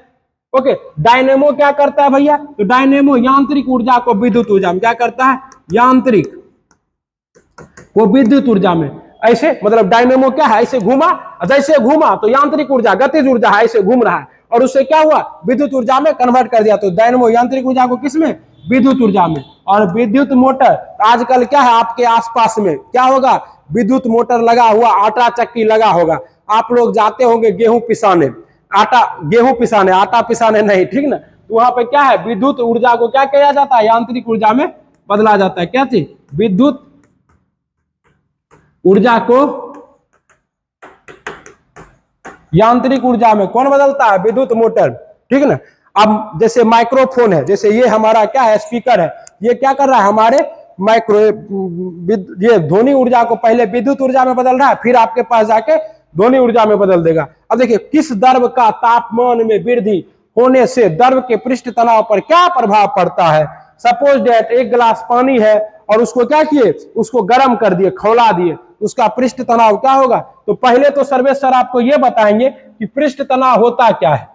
ओके, डायनेमो क्या करता है भैया, तो डायनेमो यांत्रिक ऊर्जा को विद्युत ऊर्जा में क्या करता है, यांत्रिक वो विद्युत ऊर्जा में। ऐसे मतलब डायनेमो क्या है, ऐसे घूमा, जैसे घूमा तो यांत्रिक ऊर्जा गतिज ऊर्जा है, ऐसे घूम रहा है, और उससे क्या हुआ, विद्युत ऊर्जा में कन्वर्ट कर दिया। तो डायनेमो यांत्रिक ऊर्जा को किसमें, विद्युत ऊर्जा में। और विद्युत मोटर आजकल क्या है आपके आसपास में क्या होगा, विद्युत मोटर लगा हुआ, आटा चक्की लगा होगा। आप लोग जाते होंगे गेहूं पिसाने, आटा पिसाने नहीं, ठीक ना। तो वहां पे क्या है, विद्युत ऊर्जा को क्या किया जाता है, यांत्रिक ऊर्जा में बदला जाता है। क्या चीज, विद्युत ऊर्जा को यांत्रिक ऊर्जा में कौन बदलता है, विद्युत मोटर, ठीक है ना। अब जैसे माइक्रोफोन है, जैसे ये हमारा क्या है स्पीकर है, ये क्या कर रहा है, हमारे ये ध्वनि ऊर्जा को पहले विद्युत ऊर्जा में बदल रहा है, फिर आपके पास जाके ध्वनि ऊर्जा में बदल देगा। अब देखिए किस द्रव का तापमान में वृद्धि होने से द्रव के पृष्ठ तनाव पर क्या प्रभाव पड़ता है। सपोज डेट एक गिलास पानी है और उसको क्या किए, उसको गर्म कर दिए, खौला दिए, उसका पृष्ठ तनाव क्या होगा। तो पहले तो सर्वेश्वर आपको यह बताएंगे कि पृष्ठ तनाव होता क्या है,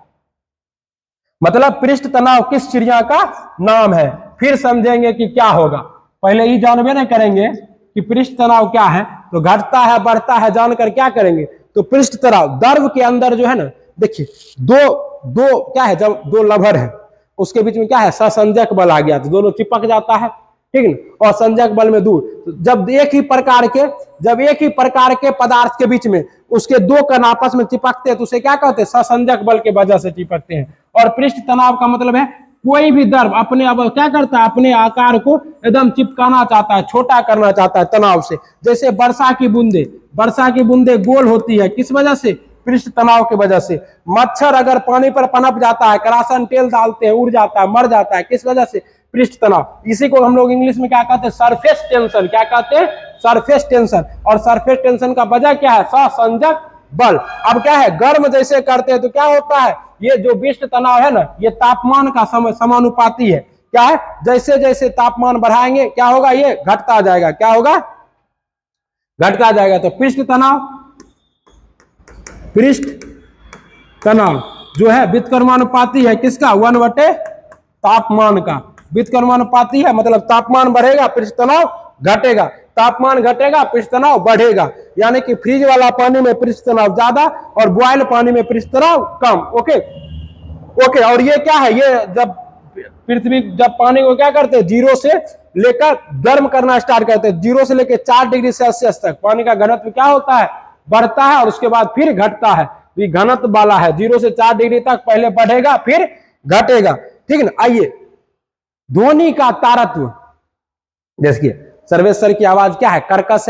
मतलब पृष्ठ तनाव किस चिड़िया का नाम है, फिर समझेंगे कि क्या होगा। पहले ही जानबे नहीं करेंगे कि पृष्ठ तनाव क्या है, तो घटता है बढ़ता है जानकर क्या करेंगे। तो पृष्ठ तनाव द्रव के अंदर जो है ना, देखिए दो क्या है, जब दो लभर है उसके बीच में क्या है, सहसंजक बल आ गया तो दोनों चिपक जाता है, ठीक है। और संजक बल में दूर, जब एक ही प्रकार के पदार्थ के बीच में उसके दो कण आपस में चिपकते हैं तो उसे क्या कहते हैं, सहसंजक बल के वजह से चिपकते हैं। और पृष्ठ तनाव का मतलब है कोई भी द्रव अपने अब क्या करता है, अपने आकार को एकदम चिपकाना चाहता है, छोटा करना चाहता है तनाव से। जैसे वर्षा की बूंदे गोल होती है, किस वजह से, पृष्ठ तनाव की वजह से। मच्छर अगर पानी पर पनप जाता है, करासन तेल डालते हैं, उड़ जाता है, मर जाता है, किस वजह से, पृष्ठ तनाव। इसी को हम लोग इंग्लिश में क्या कहते हैं, सरफेस टेंशन। क्या कहते हैं, सरफेस टेंशन। और सरफेस टेंशन का वजह क्या है, सहसंजक बल। अब क्या है, गर्म जैसे करते हैं तो क्या होता है, ये जो पृष्ठ तनाव है ना, ये तापमान का समानुपाती है। क्या है, जैसे जैसे तापमान बढ़ाएंगे क्या होगा, ये घटता जाएगा। क्या होगा, घटता जाएगा। तो पृष्ठ तनाव जो है व्युत्क्रमानुपाती है, किसका, 1/, तापमान का। व्युत्क्रमानुपाती है मतलब तापमान बढ़ेगा पृष्ठ तनाव घटेगा, तापमान घटेगा पृष्ठ तनाव बढ़ेगा। यानी कि फ्रीज वाला पानी में पृष्ठ तनाव ज्यादा और बॉयल पानी में पृष्ठ तनाव कम। ओके ओके, और ये क्या है, ये जब पृथ्वी जब पानी को क्या करते हैं, जीरो से लेकर गर्म करना स्टार्ट करते हैं, 0 से लेकर 4 डिग्री सेल्सियस तक पानी का घनत्व क्या होता है, बढ़ता है, और उसके बाद फिर घटता है। ये घनत्व वाला है, 0 से 4 डिग्री तक पहले बढ़ेगा फिर घटेगा, ठीक ना। आइए, ध्वनि का तारत्व, देखिए सर्वेश्वर की आवाज क्या है, कर्कश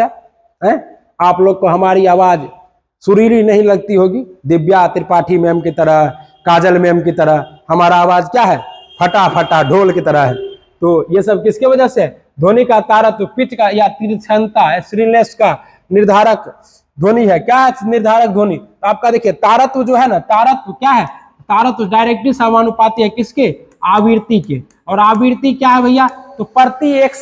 है? आप लोग को हमारी आवाज सुरीली नहीं लगती होगी, दिव्या त्रिपाठी मैम की तरह, काजल मैम की तरह हमारा आवाज क्या है, फटा फटा ढोल की तरह है। तो ये सब किसके वजह से, ध्वनि का तारत्व, पिच का या तीक्ष्णता है, श्रीनेस का निर्धारक ध्वनि है। क्या है निर्धारक ध्वनि, तो आपका देखिए तारत्व जो है ना, तारत्व क्या है, तारत्व डायरेक्टली समानुपाती है किसके, आवृत्ति के। और आवृत्ति क्या है भैया, तो प्रति 1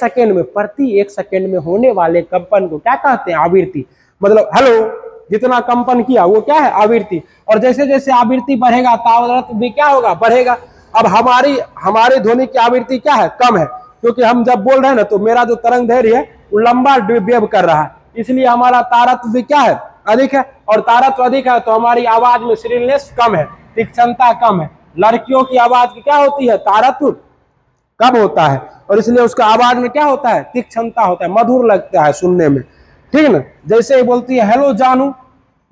सेकेंड में होने वाले कंपन को क्या कहते हैं, आवृत्ति। मतलब हेलो जितना कंपन किया वो क्या है, आवृत्ति। और जैसे जैसे आवृत्ति बढ़ेगा तारत्व भी क्या होगा, बढ़ेगा। अब हमारी ध्वनि की आवृत्ति क्या है, कम है, क्योंकि हम जब बोल रहे हैं ना तो मेरा जो तरंग दैर्घ्य है वो लंबा वेव कर रहा है, इसलिए हमारा तारत्व भी क्या है, अधिक है। और तारत्व अधिक है तो हमारी आवाज में श्रीलनेस कम है, तीक्ष्णता कम है। लड़कियों की आवाज की क्या होती है, तारत्व कब होता है, और इसलिए उसका आवाज में क्या होता है, तीक्ष्णता होता है, मधुर लगता है सुनने में, ठीक है ना। जैसे ही बोलती है हेलो जानू,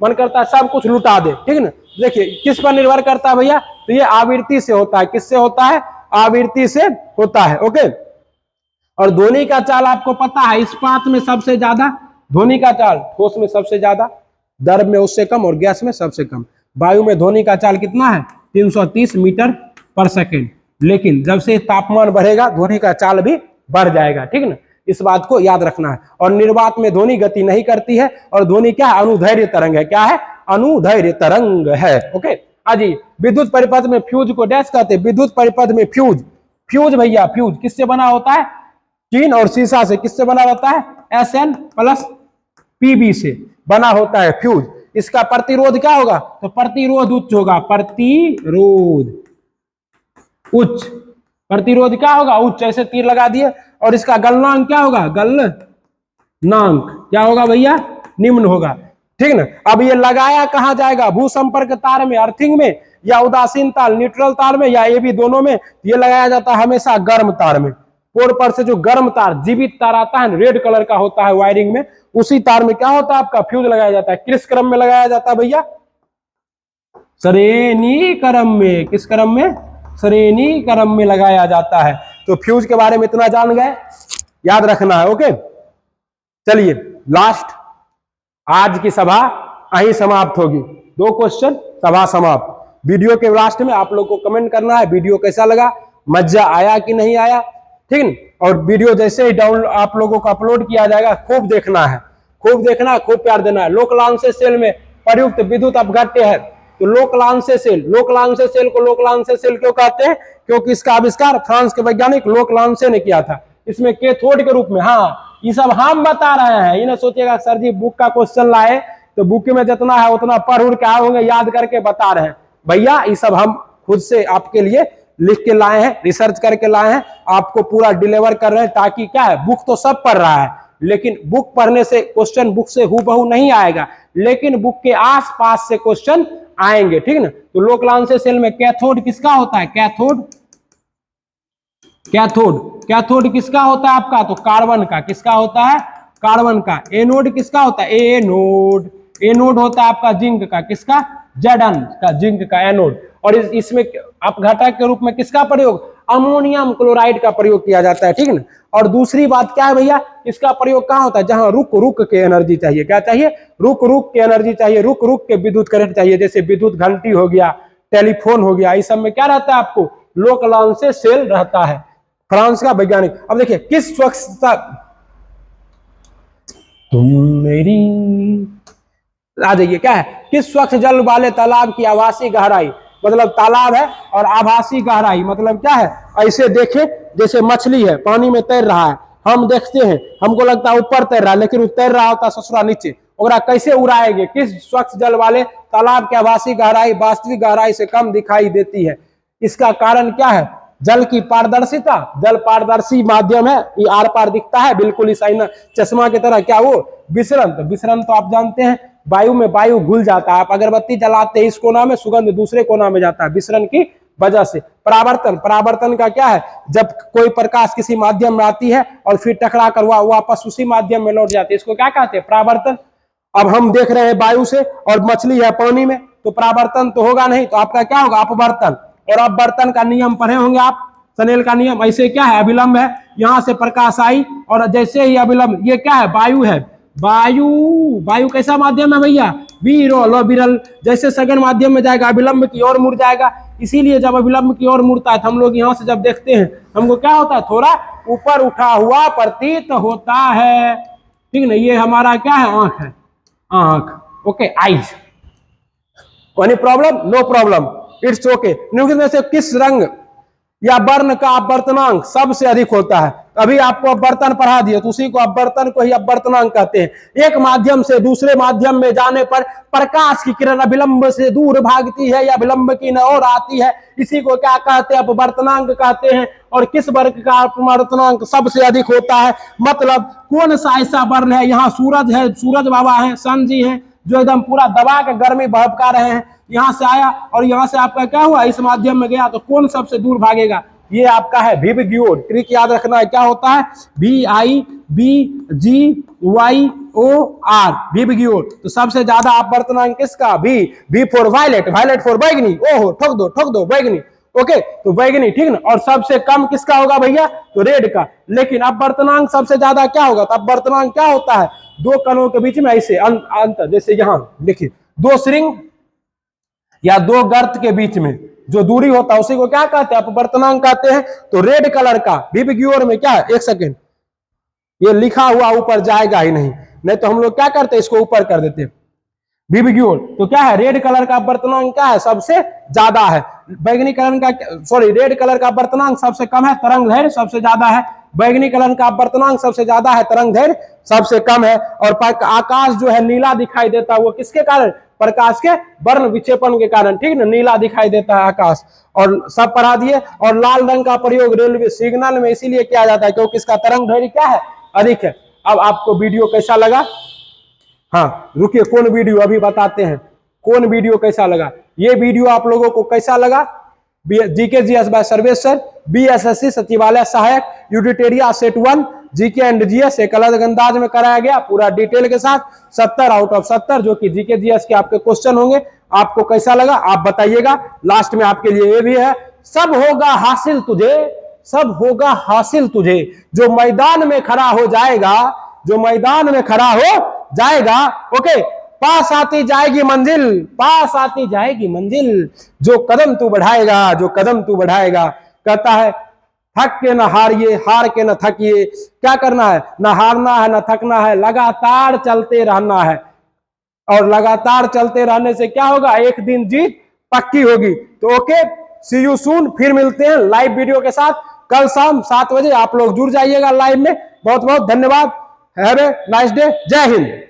मन करता है सब कुछ लुटा दे, ठीक है ना। देखिए किस पर निर्भर करता है भैया, तो ये आवृत्ति से होता है, किससे होता है, आवृत्ति से होता है, ओके। और ध्वनि का चाल आपको पता है, इस्पात में सबसे ज्यादा ध्वनि का चाल, ठोस में सबसे ज्यादा, द्रव में उससे कम, और गैस में सबसे कम। वायु में ध्वनि का चाल कितना है, 330 मीटर पर सेकेंड। लेकिन जब से तापमान बढ़ेगा ध्वनि का चाल भी बढ़ जाएगा, ठीक है ना, इस बात को याद रखना है। और निर्वात में ध्वनि गति नहीं करती है, और ध्वनि क्या है, अनुदैर्घ्य तरंग है। क्या है, अनुदैर्घ्य तरंग है, ओके। जी, विद्युत परिपथ में फ्यूज को डैश कहते हैं, विद्युत परिपथ में फ्यूज भैया, फ्यूज किससे बना होता है, टीन और शीशा से। किससे बना रहता है, Sn प्लस Pb से बना होता है फ्यूज। इसका प्रतिरोध क्या होगा, तो प्रतिरोध उच्च होगा, प्रतिरोध उच्च, प्रतिरोध क्या होगा, उच्च, ऐसे तीर लगा दिए। और इसका गलनांक क्या होगा, गलनांक क्या होगा भैया, निम्न होगा, ठीक ना। अब ये लगाया कहां जाएगा, भू संपर्क तार में, अर्थिंग में, या उदासीन तार न्यूट्रल तार में, या ये भी दोनों में। ये लगाया जाता है हमेशा गर्म तार में। पोर पर से जो गर्म तार, जीवित तार आता है, रेड कलर का होता है वायरिंग में, उसी तार में क्या होता है, आपका फ्यूज लगाया जाता है। किस क्रम में लगाया जाता है भैया, श्रेणी क्रम में। किस क्रम में, श्रेणी क्रम में लगाया जाता है। तो फ्यूज के बारे में इतना जान गए, याद रखना है, ओके। चलिए लास्ट, आज की सभा यहीं समाप्त होगी, 2 क्वेश्चन, सभा समाप्त। वीडियो के लास्ट में आप लोग को कमेंट करना है वीडियो कैसा लगा, मजा आया कि नहीं आया, ठीक है। और वीडियो जैसे ही डाउनलोड आप लोगों को अपलोड किया जाएगा, खूब देखना है, खूब देखना है, खूब प्यार देना है। लोकलांश सेल में प्रयुक्त विद्युत अपघट्य है, तो लोकलांश सेल को लोकलांश सेल क्यों कहते हैं, क्योंकि इसका आविष्कार फ्रांस के वैज्ञानिक लोकलांशे ने किया था। इसमें कैथोड के रूप में, हाँ ये सब हम बता रहे हैं, ये ना सोचिएगा सर जी बुक का क्वेश्चन लाए तो बुक में जितना है उतना पढ़ उड़ के आए होंगे, याद करके बता रहे हैं। भैया ये सब हम खुद से आपके लिए लिख के लाए हैं, रिसर्च करके लाए हैं, आपको पूरा डिलीवर कर रहे हैं, ताकि क्या है, बुक तो सब पढ़ रहा है, लेकिन बुक पढ़ने से क्वेश्चन बुक से हूबहू नहीं आएगा, लेकिन बुक के आसपास से क्वेश्चन आएंगे, ठीक ना। तो लोकलांश सेल में कैथोड किसका होता है, कैथोड किसका होता है आपका, तो कार्बन का। किसका होता है, कार्बन का। एनोड किसका होता है, एनोड होता है आपका जिंक का। किसका, Zn का, जिंक का एनोड। और इसमें अपघटक के रूप में किसका प्रयोग, अमोनियम क्लोराइड का प्रयोग किया जाता है, ठीक है ना। और दूसरी बात क्या है भैया, इसका प्रयोग कहाँ होता है, जहां रुक के एनर्जी चाहिए। क्या चाहिए, रुक के एनर्जी चाहिए, रुक के विद्युत करंट चाहिए, जैसे विद्युत घंटी हो गया, टेलीफोन हो गया, इस सब में क्या रहता है आपको, लोकलांश सेल रहता है, फ्रांस का वैज्ञानिक। अब देखिए किस स्वच्छता, तुम मेरी, आ जाइए, क्या है, किस स्वच्छ जल वाले तालाब की आभासी गहराई, मतलब तालाब है और आभासी गहराई मतलब क्या है, ऐसे देखे जैसे मछली है पानी में तैर रहा है, हम देखते हैं हमको लगता है ऊपर तैर रहा है, लेकिन वो तैर रहा होता ससुरा नीचे, ओकरा कैसे उड़ाएंगे, किस स्वच्छ जल वाले तालाब की आभासी गहराई वास्तविक गहराई से कम दिखाई देती है। इसका कारण क्या है, जल की पारदर्शिता, जल पारदर्शी माध्यम है, ये आर पार दिखता है बिल्कुल इस आईना चश्मा की तरह। क्या वो विसरण, तो विसरण तो आप जानते हैं वायु में वायु घुल जाता है, आप अगरबत्ती जलाते हैं इस कोना में, सुगंध दूसरे कोना में जाता है, विसरण की वजह से। परावर्तन, परावर्तन का क्या है, जब कोई प्रकाश किसी माध्यम में आती है और फिर टकरा कर वापस उसी माध्यम में लौट जाती है, इसको क्या कहते हैं, परावर्तन। अब हम देख रहे हैं वायु से और मछली है पानी में, तो परावर्तन तो होगा नहीं, तो आपका क्या होगा, अपवर्तन। और अपवर्तन का नियम पढ़े होंगे आप, स्नेल का नियम। ऐसे क्या है, अभिलंब है, यहां से प्रकाश आई और जैसे ही अभिलंब, ये क्या है, वायु है, वायु, वायु कैसा माध्यम है भैया, विरल, विरल। जैसे सघन माध्यम में जाएगा अभिलंब की ओर मुड़ जाएगा, इसीलिए जब अभिलंब की ओर मुड़ता है तो हम लोग यहाँ से जब देखते हैं हमको क्या होता है, थोड़ा ऊपर उठा हुआ प्रतीत होता है, ठीक ना। ये हमारा क्या है, आंख है, आंख, okay, eyes. Any problem, no problem, it's okay. निम्नलिखित में से किस रंग या वर्ण का अपवर्तनांक सबसे अधिक होता है। अभी आपको अपवर्तन पढ़ा दिया, तो उसी को अपवर्तन को ही अपवर्तनांक कहते हैं। एक माध्यम से दूसरे माध्यम में जाने पर प्रकाश की किरण अभिलंब से दूर भागती है या अभिलंब की ओर आती है, इसी को क्या कहते हैं, अपवर्तनांक कहते हैं। और किस वर्ग का अपवर्तनांक सबसे अधिक होता है, मतलब कौन सा ऐसा वर्ण है, यहाँ सूरज है, सूरज बाबा है, सन जी है, जो एकदम पूरा दबा के गर्मी भड़का रहे हैं, यहां से आया और यहां से आपका क्या हुआ, इस माध्यम में गया, तो कौन सबसे दूर भागेगा, ये आपका है विबग्योर। ट्रिक याद रखना है, क्या होता है, VIBGYOR, विबग्योर। तो सबसे ज्यादा अपवर्तनांक किसका, V for violet, violet for बैगनी, ओहो ठोक दो बैगनी, ओके, तो बैगनी, ठीक ना। और सबसे कम किसका होगा भैया, तो रेड का। लेकिन अपवर्तनांक सबसे ज्यादा क्या होगा, तो अपवर्तनांक क्या होता है, दो कणों के बीच में ऐसे अंतर, जैसे यहां देखिए, दो श्रृंग या दो गर्त के बीच में जो दूरी होता है उसी को क्या कहते हैं, अपवर्तनांक कहते हैं। तो रेड कलर का विबग्योर में क्या है, एक सेकेंड, ये लिखा हुआ ऊपर जाएगा ही नहीं, नहीं तो हम लोग क्या करते हैं, इसको ऊपर कर देते हैं। विबग्योर तो क्या है, रेड कलर का अपवर्तनांक क्या है, सबसे ज्यादा है। बैगनी कलर का, सॉरी, रेड कलर का अपवर्तनांक सबसे कम है, तरंग दैर्घ्य सबसे ज्यादा है। बैगनी कलर का अपवर्तनांक सबसे ज्यादा है, तरंग दैर्घ्य सबसे कम है। और आकाश जो है नीला दिखाई देता है, वो किसके कारण, प्रकाश के वर्ण विक्षेपण के कारण, ठीक ना, नीला दिखाई देता है आकाश। और सब पढ़ा दिए। और लाल रंग का प्रयोग रेलवे सिग्नल में इसीलिए किया जाता है क्योंकि इसका तरंग दैर्घ्य क्या है, अधिक है। अब आपको वीडियो कैसा लगा, हाँ रुकिए, कौन वीडियो अभी बताते हैं, कौन वीडियो कैसा लगा। ये वीडियो आप लोगों को कैसा लगा, GKGS बाय सर्वेसर, BSSC सचिवालय सहायक, यूडिटेरिया सेट 1, GK एंड GS एक अलग अंदाज में कराया गया, पूरा डिटेल के साथ, 70 आउट ऑफ 70 जो कि GKGS के आपके क्वेश्चन होंगे। आपको कैसा लगा आप बताइएगा। लास्ट में आपके लिए ये भी है, सब होगा हासिल तुझे, सब होगा हासिल तुझे, जो मैदान में खड़ा हो जाएगा, जो मैदान में खड़ा हो जाएगा, ओके, पास आती जाएगी मंजिल, पास आती जाएगी मंजिल, जो कदम तू बढ़ाएगा, जो कदम तू बढ़ाएगा। कहता है थक के न हारिए, हार के न थकिए, क्या करना है, न हारना है न थकना है, लगातार चलते रहना है। और लगातार चलते रहने से क्या होगा, एक दिन जीत पक्की होगी। तो ओके, सी यू सून, फिर मिलते हैं लाइव वीडियो के साथ कल शाम 7 बजे। आप लोग जुड़ जाइएगा लाइव में। बहुत बहुत धन्यवाद। Have a nice day. जय हिंद।